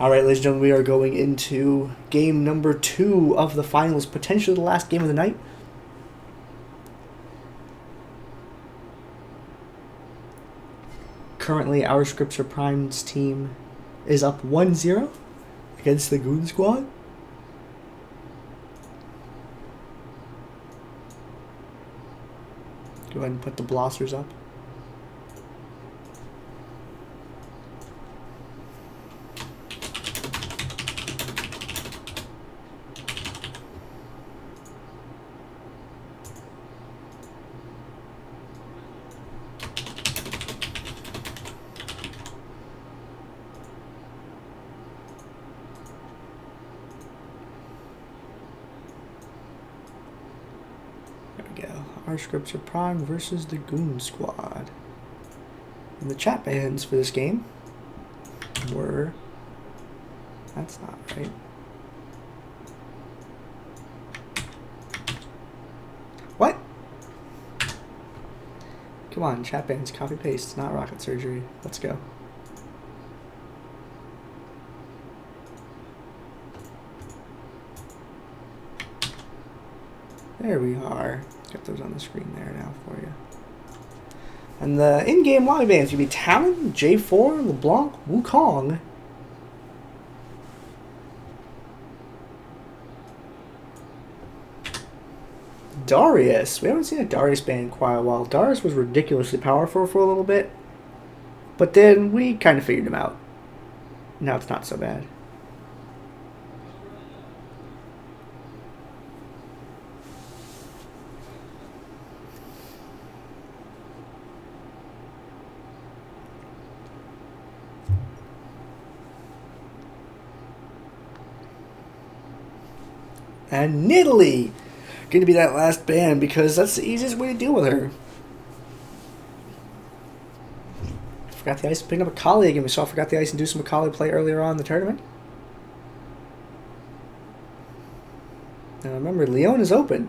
Alright, ladies and gentlemen, we are going into game number 2 of the finals, potentially the last game of the night. Currently, our Scripture Prime's team is up 1-0 against the Goon squad. Go ahead and put the blossers up. Our Scripture Prime versus the Goon squad. And the chat bans for this game were... That's not right. What? Come on, chat bans, copy paste. It's not rocket surgery. Let's go. There we are. Got those on the screen there now for you. And the in-game lobby bans would be Talon, J4, LeBlanc, Wukong, Darius. We haven't seen a Darius ban in quite a while. Darius was ridiculously powerful for a little bit, but then we kind of figured him out. Now it's not so bad. And Nidalee going to be that last ban because that's the easiest way to deal with her. Forgot the ice, picking up Akali again. We saw Forgot the Ice and do some Akali play earlier on in the tournament. Now remember, Leona's open.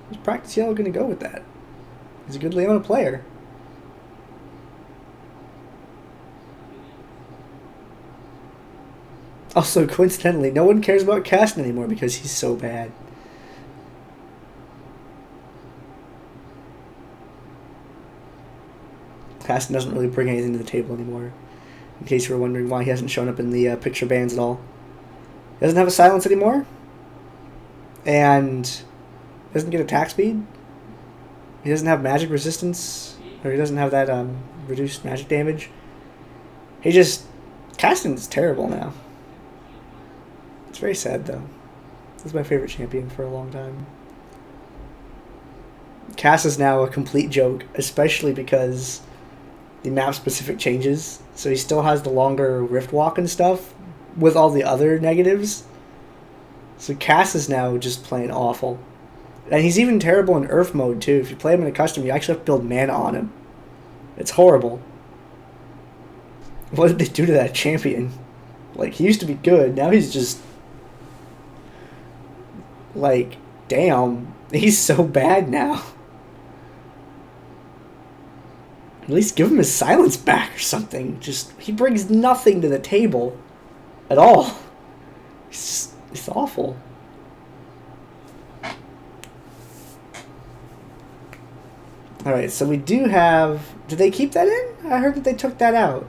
Who's Practice Yellow going to go with that? He's a good Leona player. Also, coincidentally, no one cares about Caston anymore because he's so bad. Caston doesn't really bring anything to the table anymore, in case you were wondering why he hasn't shown up in the picture bans at all. He doesn't have a silence anymore, and doesn't get attack speed. He doesn't have magic resistance, or he doesn't have that reduced magic damage. He just... Caston's terrible now. It's very sad, though. This is my favorite champion for a long time. Cass is now a complete joke, especially because the map-specific changes. So he still has the longer Rift Walk and stuff, with all the other negatives. So Cass is now just playing awful. And he's even terrible in Earth mode, too. If you play him in a custom, you actually have to build mana on him. It's horrible. What did they do to that champion? Like, he used to be good, now he's just... Like, damn. He's so bad now. At least give him his silence back or something. Just, he brings nothing to the table. At all. It's awful. Alright, so we do have... Did they keep that in? I heard that they took that out.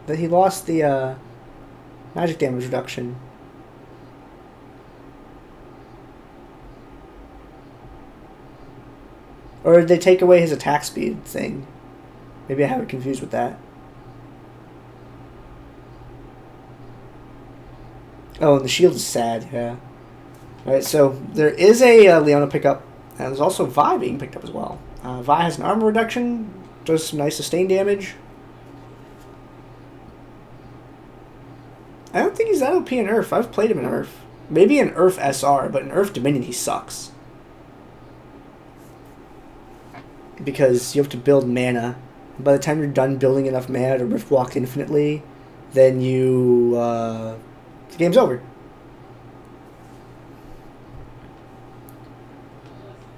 That he lost the magic damage reduction. Or did they take away his attack speed thing? Maybe I have it confused with that. Oh, and the shield is sad, yeah. Alright, so there is a Leona pickup, and there's also Vi being picked up as well. Vi has an armor reduction, does some nice sustain damage. I don't think he's that OP in Earth. I've played him in Earth. Maybe in Earth SR, but in Earth Dominion he sucks. Because you have to build mana. By the time you're done building enough mana to Rift Walk infinitely, then you... the game's over.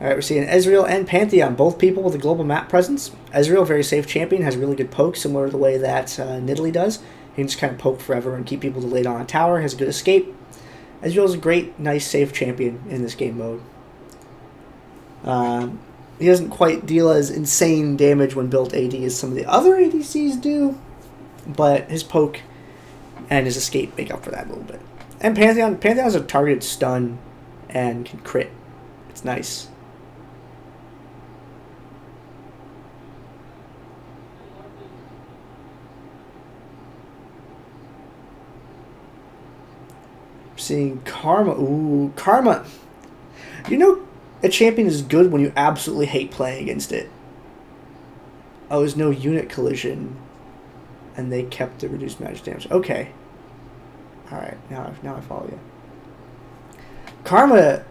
Alright, we're seeing Ezreal and Pantheon, both people with a global map presence. Ezreal, very safe champion, has really good poke, similar to the way that Nidalee does. He can just kind of poke forever and keep people delayed on a tower. Has a good escape. Ezreal is a great, nice, safe champion in this game mode. He doesn't quite deal as insane damage when built AD as some of the other ADCs do, but his poke and his escape make up for that a little bit. And Pantheon has a targeted stun and can crit. It's nice. Seeing Karma. Ooh, Karma. You know, a champion is good when you absolutely hate playing against it. Oh, there's no unit collision. And they kept the reduced magic damage. Okay. Alright, now I follow you. Karma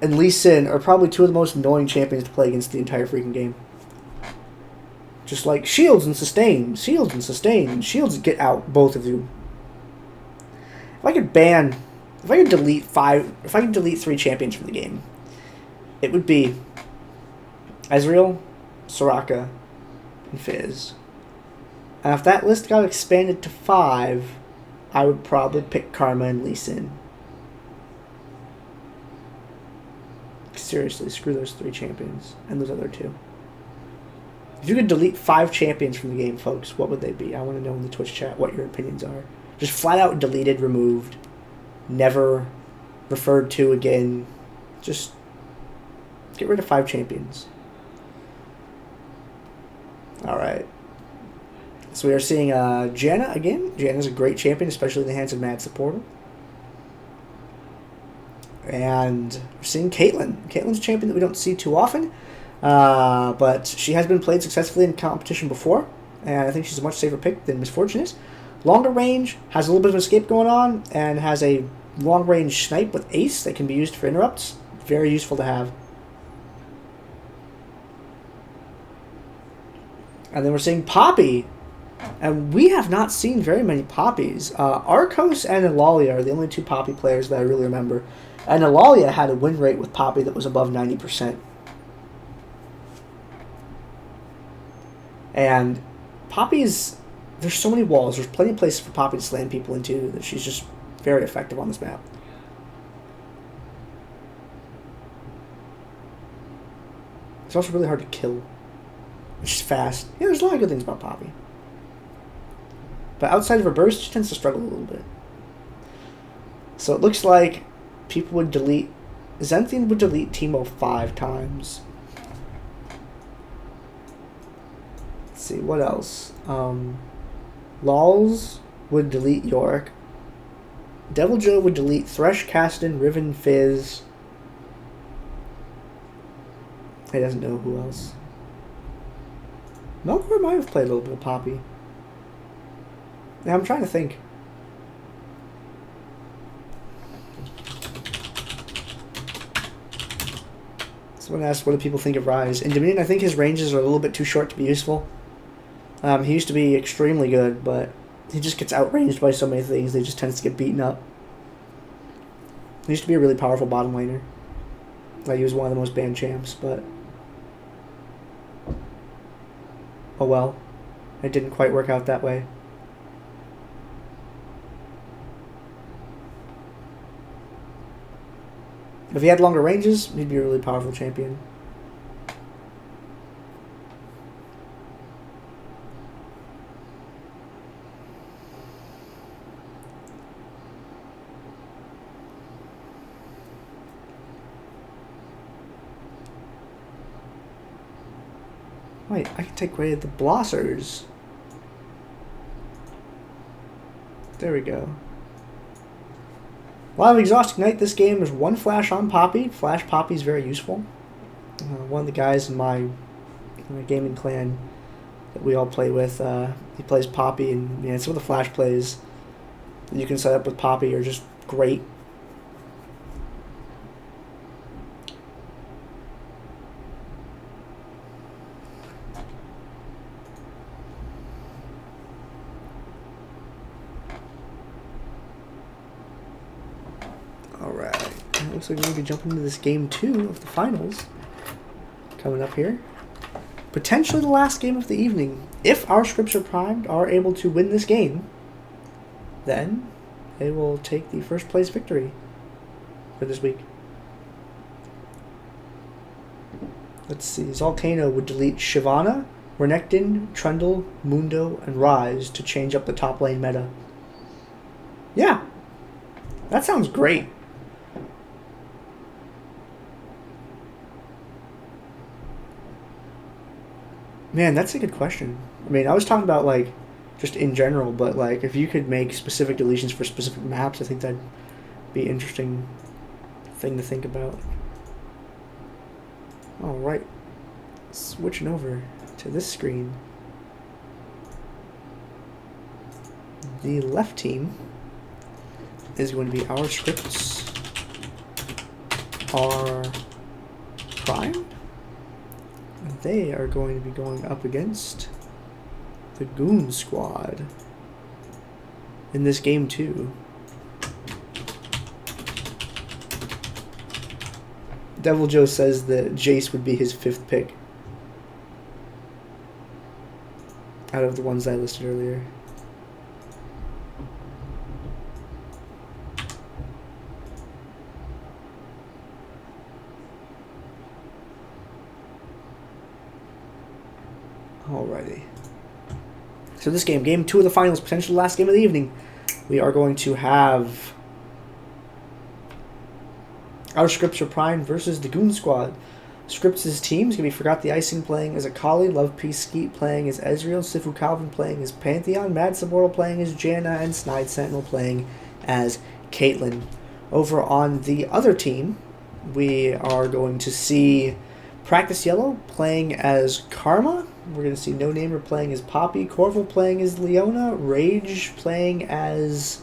and Lee Sin are probably two of the most annoying champions to play against the entire freaking game. Just like shields and sustain, shields and sustain, shields get out, both of you. If I could delete 3 champions from the game, it would be Ezreal, Soraka, and Fizz. And if that list got expanded to 5, I would probably pick Karma and Lee Sin. Seriously, screw those 3 champions and those other 2. If you could delete 5 champions from the game, folks, what would they be? I want to know in the Twitch chat what your opinions are. Just flat out deleted, removed, never referred to again. Just get rid of 5 champions. Alright. So we are seeing Janna again. Janna's a great champion, especially in the hands of Mad Supporter. And we're seeing Caitlyn. Caitlyn's a champion that we don't see too often. But she has been played successfully in competition before. And I think she's a much safer pick than Misfortune is. Longer range, has a little bit of escape going on, and has a long range snipe with Ace that can be used for interrupts. Very useful to have. And then we're seeing Poppy. And we have not seen very many Poppies. Arcos and Eulalia are the only 2 Poppy players that I really remember. And Eulalia had a win rate with Poppy that was above 90%. And Poppy's... There's so many walls. There's plenty of places for Poppy to slam people into that she's just very effective on this map. It's also really hard to kill. She's fast. Yeah, there's a lot of good things about Poppy. But outside of her burst, she tends to struggle a little bit. So it looks like people would delete... Zenthian would delete Teemo 5 times. Let's see, what else? Lols would delete Yorick. Deviljho would delete Thresh, Caston, Riven, Fizz. He doesn't know who else. Melkor might have played a little bit of Poppy. Yeah, I'm trying to think. Someone asked, what do people think of Ryze? In Dominion, I think his ranges are a little bit too short to be useful. He used to be extremely good, but he just gets outranged by so many things, he just tends to get beaten up. He used to be a really powerful bottom laner. Like, he was one of the most banned champs, but... oh well. It didn't quite work out that way. If he had longer ranges, he'd be a really powerful champion. Wait, I can take away the Blossers. There we go. A lot of Exhausting Night this game. There's 1 flash on Poppy. Flash Poppy is very useful. One of the guys in my gaming clan that we all play with, he plays Poppy, and some of the flash plays that you can set up with Poppy are just great. Looks like we're going to be jumping into this game 2 of the finals coming up here. Potentially the last game of the evening. If our scripts are primed, are able to win this game, then they will take the first place victory for this week. Let's see. Zalcano would delete Shyvana, Renekton, Trundle, Mundo, and Rise to change up the top lane meta. Yeah. That sounds great. Man, that's a good question. I mean, I was talking about, like, just in general, but, like, if you could make specific deletions for specific maps, I think that'd be an interesting thing to think about. All right. Switching over to this screen. The left team is going to be our scripts are Prime. They are going to be going up against the Goon squad in this game too. Devil Joe says that Jayce would be his 5th pick out of the ones I listed earlier. Alrighty. So this game, game 2 of the finals, potentially last game of the evening, we are going to have our Scripts are Prime versus the Goon Squad. Scripts' team is going to be Forgot the Icing playing as Akali, Love Peace Skeet playing as Ezreal, Sifu Calvin playing as Pantheon, Mad Saboro playing as Janna, and Snide Sentinel playing as Caitlyn. Over on the other team, we are going to see Practice Yellow playing as Karma. We're going to see No Namer playing as Poppy, Corval playing as Leona, Rage playing as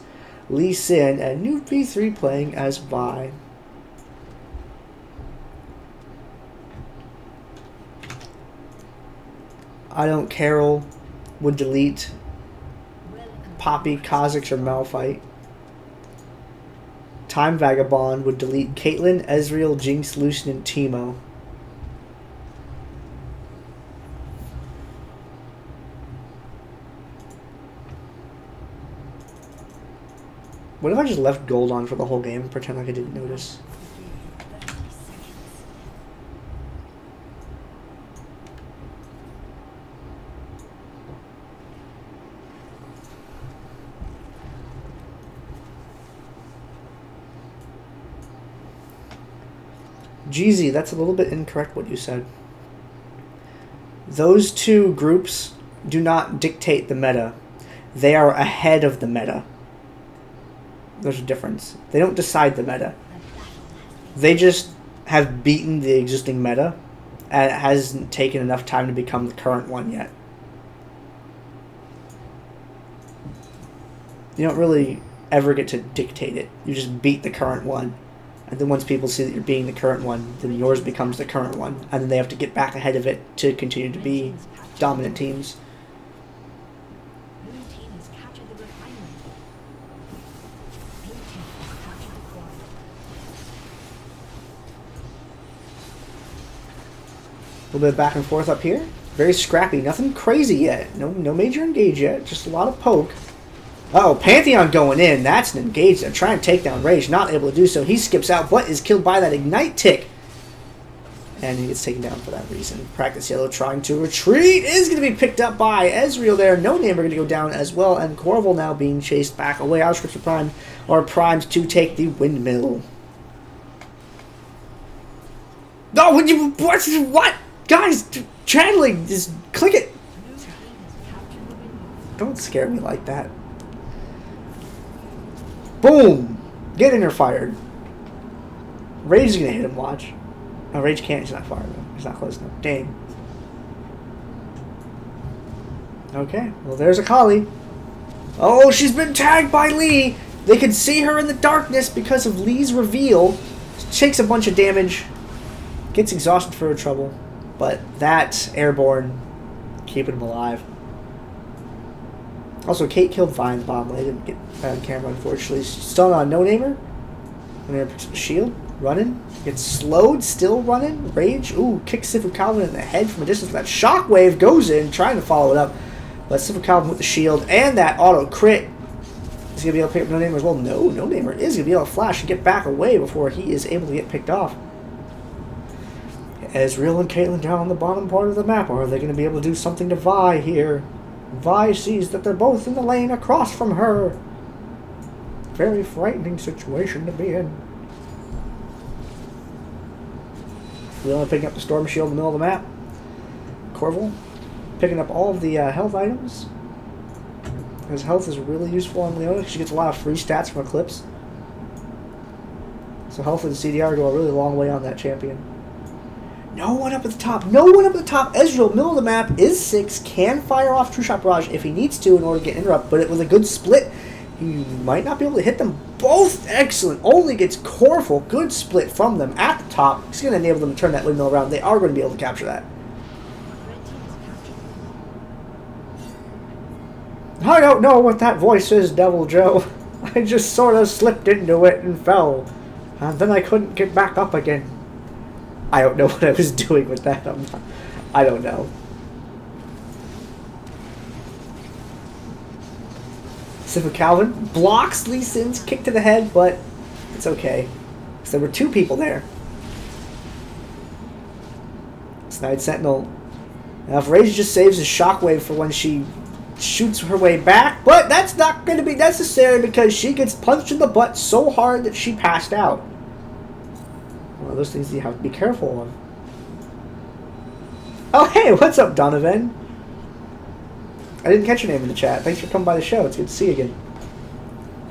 Lee Sin, and New P3 playing as Vi. I Don't Carol would delete Poppy, Kha'Zix, or Malphite. Time Vagabond would delete Caitlyn, Ezreal, Jinx, Lucian, and Teemo. What if I just left gold on for the whole game and pretend like I didn't notice? Jeezy, that's a little bit incorrect what you said. Those two groups do not dictate the meta. They are ahead of the meta. There's a difference. They don't decide the meta. They just have beaten the existing meta, and it hasn't taken enough time to become the current one yet. You don't really ever get to dictate it. You just beat the current one. And then once people see that you're being the current one, then yours becomes the current one. And then they have to get back ahead of it to continue to be dominant teams. A little bit of back and forth up here. Very scrappy. Nothing crazy yet. No major engage yet. Just a lot of poke. Uh-oh, Pantheon going in. That's an engage. They're trying to take down Rage. Not able to do so. He skips out, but is killed by that Ignite tick. And he gets taken down for that reason. Practice Yellow trying to retreat. Is going to be picked up by Ezreal there. No Name are going to go down as well. And Corval now being chased back away. Our Scripts are Prime are primed to take the windmill. No, when you... What? Guys, channeling. Just click it. Don't scare me like that. Boom! Get in there, fired. Rage is gonna hit him, watch. No, Rage can't, he's not far though. He's not close enough. Dang. Okay, well there's Akali. Oh, she's been tagged by Lee! They could see her in the darkness because of Lee's reveal. Takes a bunch of damage. Gets exhausted for her trouble. But that airborne, keeping him alive. Also, Kate killed Vi in the bottom lane. Didn't get that on camera, unfortunately. She's still on No Namer. No Namer picks up a shield. Running. Gets slowed. Still running. Rage. Ooh, kicks Sifu Calvin in the head from a distance. That shockwave goes in, trying to follow it up. But Sifu Calvin with the shield and that auto crit Is he going to be able to pick up No Namer as well? No, No Namer is going to be able to flash and get back away before he is able to get picked off. Ezreal and Caitlyn down on the bottom part of the map. Are they going to be able to do something to Vi here? Vi sees that they're both in the lane across from her. Very frightening situation to be in. Leona picking up the Storm Shield in the middle of the map. Corval picking up all of the health items. His health is really useful on Leona because she gets a lot of free stats from Eclipse. So health and CDR go a really long way on that champion. No one up at the top. No one up at the top. Ezreal, middle of the map, is 6. Can fire off True Shot Barrage if he needs to in order to get interrupt. But it was a good split. He might not be able to hit them both. Excellent. Only gets Corval. Good split from them at the top. He's going to enable them to turn that windmill around. They are going to be able to capture that. I don't know what that voice is, Devil Joe. I just sort of slipped into it and fell. And then I couldn't get back up again. I don't know what I was doing with that. I don't know. Sifu Calvin blocks Lee Sin's kick to the head, but it's okay. Because there were 2 people there. Snide Sentinel. Now if Rage just saves his shockwave for when she shoots her way back, but that's not going to be necessary because she gets punched in the butt so hard that she passed out. One of those things you have to be careful of. Oh, hey, what's up, Donovan? I didn't catch your name in the chat. Thanks for coming by the show. It's good to see you again.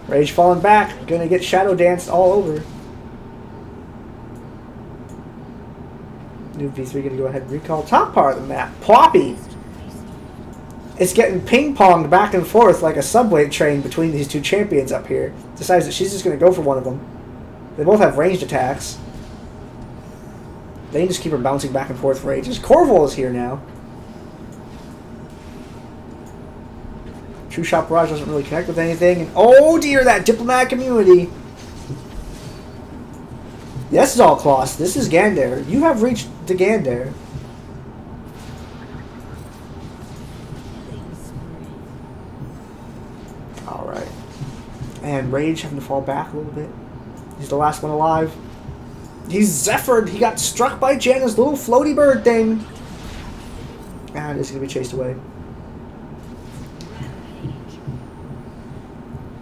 Rage falling back. Gonna get shadow danced all over. New V3 gonna go ahead and recall top part of the map. Poppy! It's getting ping-ponged back and forth like a subway train between these 2 champions up here. Decides that she's just gonna go for one of them. They both have ranged attacks. They can just keep her bouncing back and forth for ages. Corval is here now. True Shot Barrage doesn't really connect with anything. And oh dear, that diplomatic immunity. This is all Kloss. This is Gandair. You have reached the Gandair. Alright. And Rage having to fall back a little bit. He's the last one alive. He's Zephyred. He got struck by Janna's little floaty bird thing. And it's going to be chased away.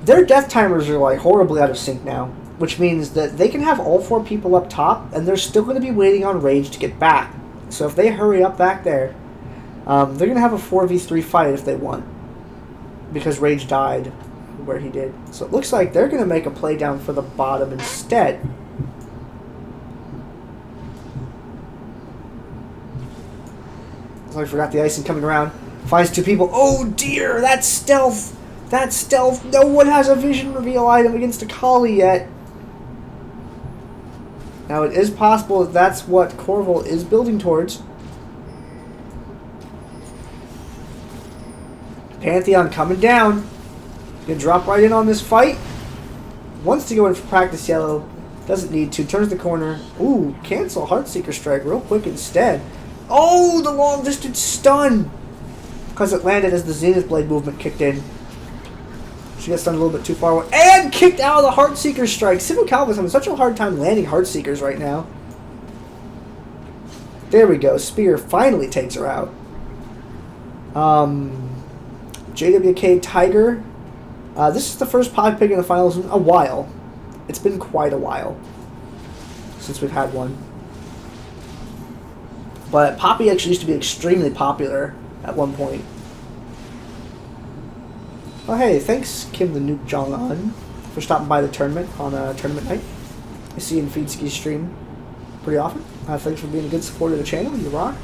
Their death timers are like horribly out of sync now, which means that they can have all 4 people up top, and they're still going to be waiting on Rage to get back. So if they hurry up back there, they're going to have a 4v3 fight if they want, because Rage died where he did. So it looks like they're going to make a play down for the bottom instead. I forgot the icing coming around. Finds 2 people. Oh dear, that's stealth. That's stealth. No one has a vision reveal item against Akali yet. Now it is possible that that's what Corval is building towards. Pantheon coming down. Gonna drop right in on this fight. Wants to go in for practice yellow. Doesn't need to. Turns the corner. Ooh, cancel Heartseeker Strike real quick instead. Oh, the long distance stun! Because it landed as the Zenith Blade movement kicked in. She got stunned a little bit too far away. And kicked out of the Heartseeker Strike. Sifu Calvin's having such a hard time landing Heartseekers right now. There we go. Spear finally takes her out. JWK Tiger. This is the first pod pick in the finals in a while. It's been quite a while since we've had one. But Poppy actually used to be extremely popular at one point. Oh hey, thanks Kim the Nuke Jong-un for stopping by the tournament on a tournament night. I see you in Feedski's stream pretty often. Thanks for being a good supporter of the channel. You rock.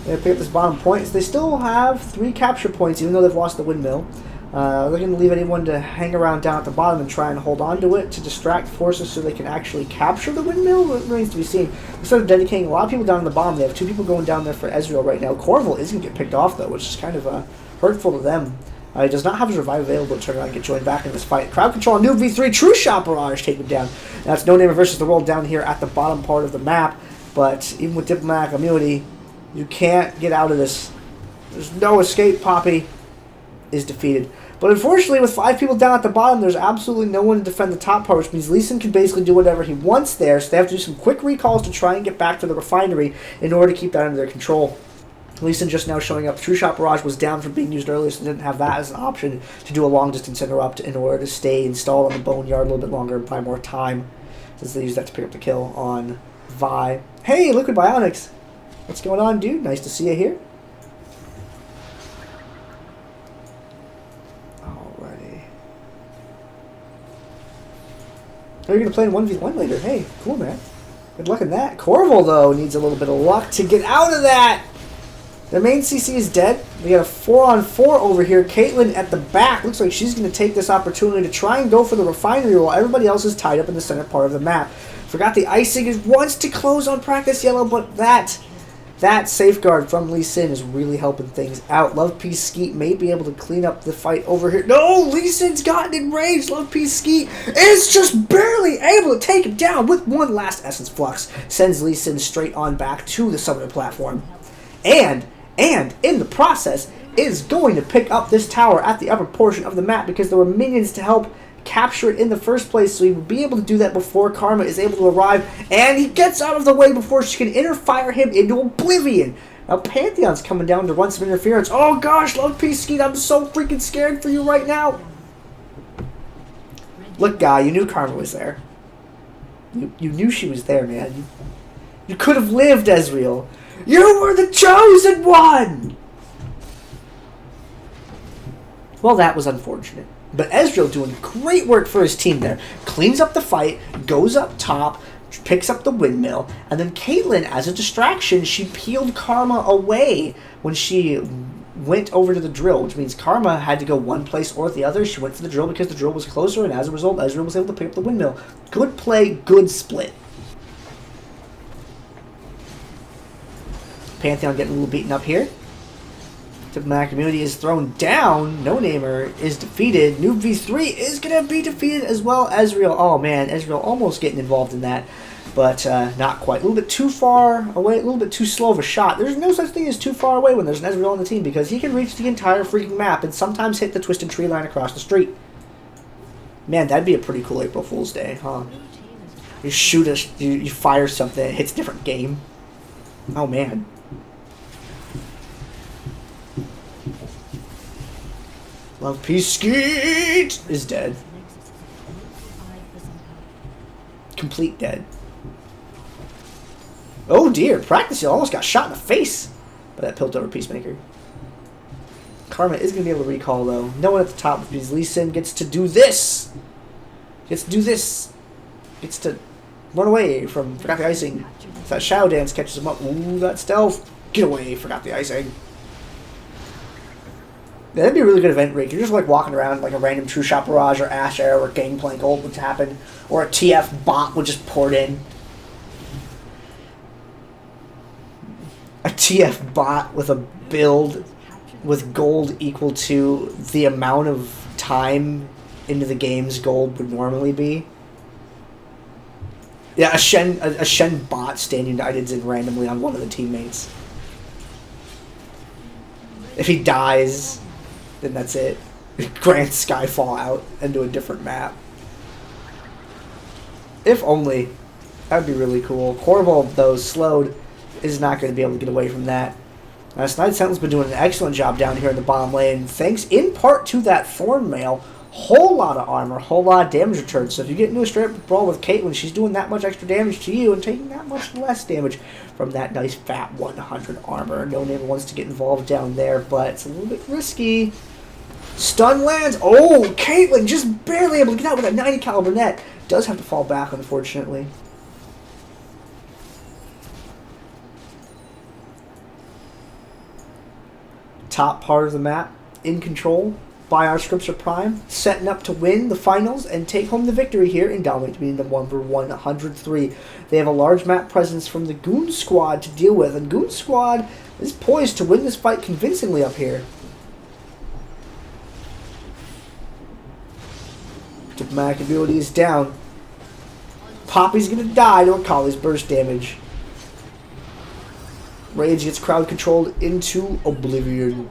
They pick up this bottom point. So they still have 3 capture points even though they've lost the windmill. They're going to leave anyone to hang around down at the bottom and try and hold on to it to distract forces so they can actually capture the windmill. It remains to be seen. Instead of dedicating a lot of people down on the bottom, they have 2 people going down there for Ezreal right now. Corval is going to get picked off, though, which is kind of hurtful to them. He does not have his revive available to turn around and get joined back in this fight. Crowd control, new V3, True Shot Barrage taken down. That's No Namer versus the world down here at the bottom part of the map. But even with diplomatic immunity, you can't get out of this. There's no escape. Poppy is defeated. But unfortunately, with 5 people down at the bottom, there's absolutely no one to defend the top part, which means Lee Sin can basically do whatever he wants there, so they have to do some quick recalls to try and get back to the refinery in order to keep that under their control. Lee Sin just now showing up. True Shot Barrage was down from being used earlier, so they didn't have that as an option to do a long-distance interrupt in order to stay installed on the Boneyard a little bit longer and buy more time, since they used that to pick up the kill on Vi. Hey, Liquid Bionics! What's going on, dude? Nice to see you here. Alrighty. Oh, you're going to play in 1v1 later. Hey, cool, man. Good luck in that. Corval, though, needs a little bit of luck to get out of that! Their main CC is dead. We got a 4-on-4 over here. Caitlyn at the back. Looks like she's going to take this opportunity to try and go for the refinery while everybody else is tied up in the center part of the map. Forgot the icing is wants to close on Practice Yellow, but that safeguard from Lee Sin is really helping things out. Love Peace Skeet may be able to clean up the fight over here. No, Lee Sin's gotten enraged. Love Peace Skeet is just barely able to take him down with one last Essence Flux. Sends Lee Sin straight on back to the summoner platform. And in the process is going to pick up this tower at the upper portion of the map because there were minions to help capture it in the first place, so he will be able to do that before Karma is able to arrive, and he gets out of the way before she can interfire him into oblivion. Now Pantheon's coming down to run some interference. Oh gosh, Love Peace Skeet, I'm so freaking scared for you right now. Look, guy, you knew Karma was there. You knew she was there, man. You could have lived, Ezreal. You were the chosen one! Well, that was unfortunate. But Ezreal doing great work for his team there. Cleans up the fight, goes up top, picks up the windmill, and then Caitlyn, as a distraction, she peeled Karma away when she went over to the drill, which means Karma had to go one place or the other. She went for the drill because the drill was closer, and as a result, Ezreal was able to pick up the windmill. Good play, good split. Pantheon getting a little beaten up here. The community is thrown down. No Namer is defeated. Noob V3 is going to be defeated as well. Ezreal, oh man, Ezreal almost getting involved in that, but not quite. A little bit too far away, a little bit too slow of a shot. There's no such thing as too far away when there's an Ezreal on the team because he can reach the entire freaking map and sometimes hit the twisted tree line across the street. Man, that'd be a pretty cool April Fool's Day, huh? You shoot you fire something, it hits a different game. Oh man. Love Peace Skeet is dead. Complete dead. Oh dear, Practice Yellow almost got shot in the face by that Piltover Peacemaker. Karma is going to be able to recall though. No one at the top because Lee Sin gets to do this. Gets to do this. Gets to run away from Forgot the Icing. If that Shadow Dance catches him up. Ooh, that stealth. Get away, Forgot the Icing. Yeah, that'd be a really good event rate. You're just like walking around like a random True Shot Barrage or Ash Arrow or Gangplank ult would happen. Or a TF bot would just pour it in. A TF bot with a build with gold equal to the amount of time into the game's gold would normally be. Yeah, a Shen bot standing items in randomly on one of the teammates. If he dies, then that's it. Grant Skyfall out into a different map. If only. That would be really cool. Corval, though, slowed, is not going to be able to get away from that. Snide Sentinel's been doing an excellent job down here in the bottom lane, thanks in part to that Thorn Mail. Whole lot of armor, whole lot of damage return. So if you get into a straight brawl with Caitlyn, she's doing that much extra damage to you and taking that much less damage from that nice fat 100 armor. No neighbor wants to get involved down there, but it's a little bit risky. Stun lands. Oh, Caitlyn just barely able to get out with that 90 caliber net. Does have to fall back, unfortunately. Top part of the map in control by our Scripture Prime, setting up to win the finals and take home the victory here in DominateDominion, the 1v103. They have a large map presence from the Goon squad to deal with, and Goon squad is poised to win this fight convincingly up here. Diplomatic ability is down. Poppy's gonna die to Akali's burst damage. Rage gets crowd controlled into oblivion.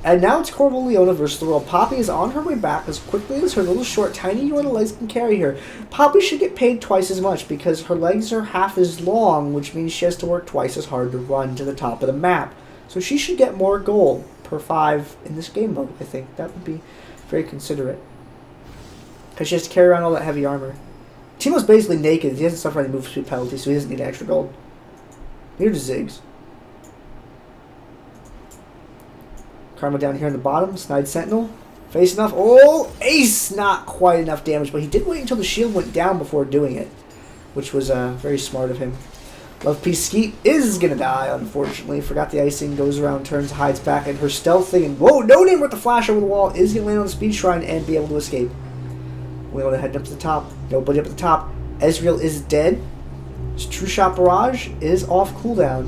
And now it's Leona versus the world. Poppy is on her way back as quickly as her little short, tiny Leona legs can carry her. Poppy should get paid twice as much because her legs are half as long, which means she has to work twice as hard to run to the top of the map. So she should get more gold per 5 in this game mode, I think. That would be very considerate. Because she has to carry around all that heavy armor. Teemo's basically naked. He doesn't suffer any move speed penalty, so he doesn't need extra gold. Neither does Ziggs. Karma down here in the bottom. Snide Sentinel. Face enough. Oh! Ace! Not quite enough damage, but he did wait until the shield went down before doing it. Which was very smart of him. Love Peace Skeet is going to die, unfortunately. Forgot the icing. Goes around, turns, hides back, and her stealth thing. And whoa! No name with the flash over the wall. Is going to land on the Speed Shrine and be able to escape. Leona heading up to the top. Nobody up at the top. Ezreal is dead. His True Shot Barrage is off cooldown.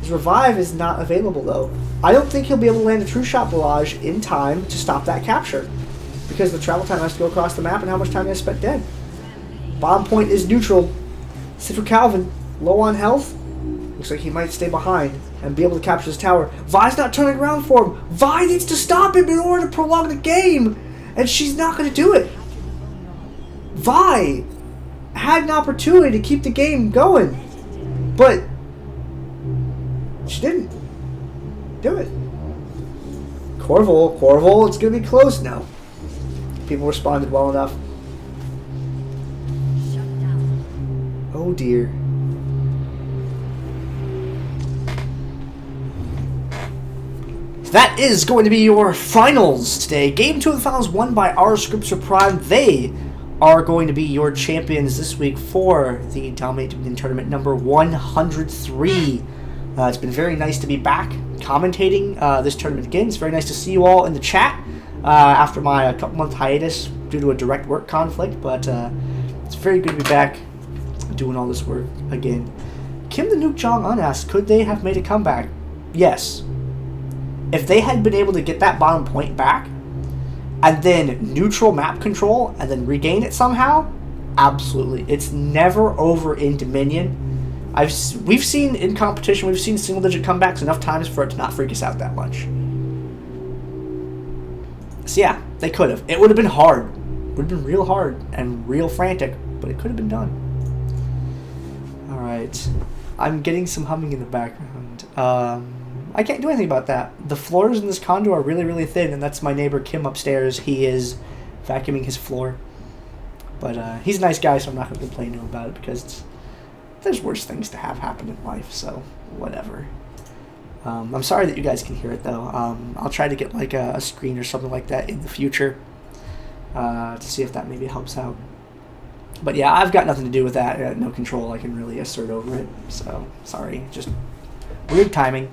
His Revive is not available, though. I don't think he'll be able to land a True Shot Barrage in time to stop that capture. Because the travel time has to go across the map and how much time he has spent dead. Bottom point is neutral. Citra Calvin, low on health. Looks like he might stay behind and be able to capture his tower. Vi's not turning around for him. Vi needs to stop him in order to prolong the game. And she's not going to do it. Vi had an opportunity to keep the game going, but she didn't do it. Corval, it's going to be close now. People responded well enough. Oh dear. So that is going to be your finals today. Game 2 of the finals won by our Scripture Prime. They are going to be your champions this week for the DominateDominion tournament number 103. It's been very nice to be back commentating this tournament again. It's very nice to see you all in the chat after my couple-month hiatus due to a direct work conflict, but it's very good to be back doing all this work again. Kim the Nuke Jong-un asked, could they have made a comeback? Yes. If they had been able to get that bottom point back, and then neutral map control, and then regain it somehow, absolutely. It's never over in Dominion. We've seen in competition, we've seen single-digit comebacks enough times for it to not freak us out that much. So yeah, they could have. It would have been hard. It would have been real hard and real frantic, but it could have been done. Alright. I'm getting some humming in the background. I can't do anything about that. The floors in this condo are really, really thin, and that's my neighbor Kim upstairs. He is vacuuming his floor. But he's a nice guy, so I'm not going to complain to him about it, because there's worse things to have happen in life, so whatever. I'm sorry that you guys can hear it, though. I'll try to get like a screen or something like that in the future to see if that maybe helps out. But yeah, I've got nothing to do with that. No control I can really assert over it, so sorry. Just weird timing.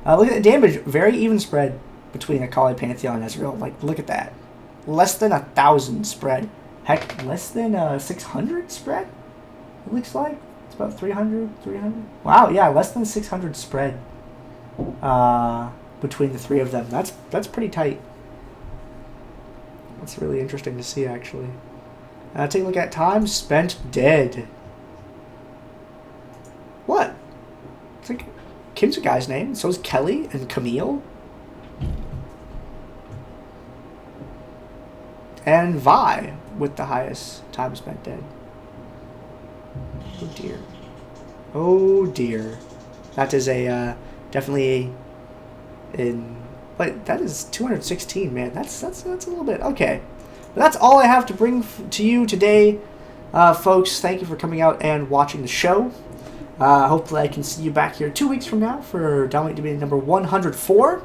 Look at the damage. Very even spread between Akali, Pantheon, and Ezreal. Like, look at that. Less than 1,000 spread. Heck, less than 600 spread, it looks like. It's about 300. Wow, yeah, less than 600 spread between the three of them. That's pretty tight. That's really interesting to see, actually. Take a look at time spent dead. What? It's like Kim's a guy's name. So is Kelly and Camille. And Vi with the highest time spent dead. Oh dear. Oh dear. That is a definitely in. But that is 216, man. That's a little bit okay. But that's all I have to bring to you today, folks. Thank you for coming out and watching the show. Hopefully I can see you back here 2 weeks from now for DominateDominion number 104.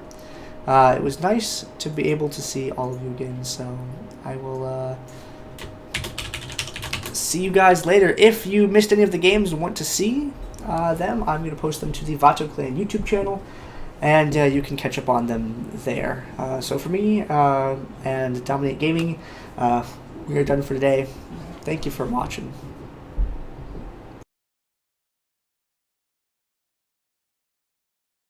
It was nice to be able to see all of you again, so I will see you guys later. If you missed any of the games and want to see them, I'm going to post them to the Vato Clan YouTube channel, and you can catch up on them there. So for me and Dominate Gaming, we are done for today. Thank you for watching.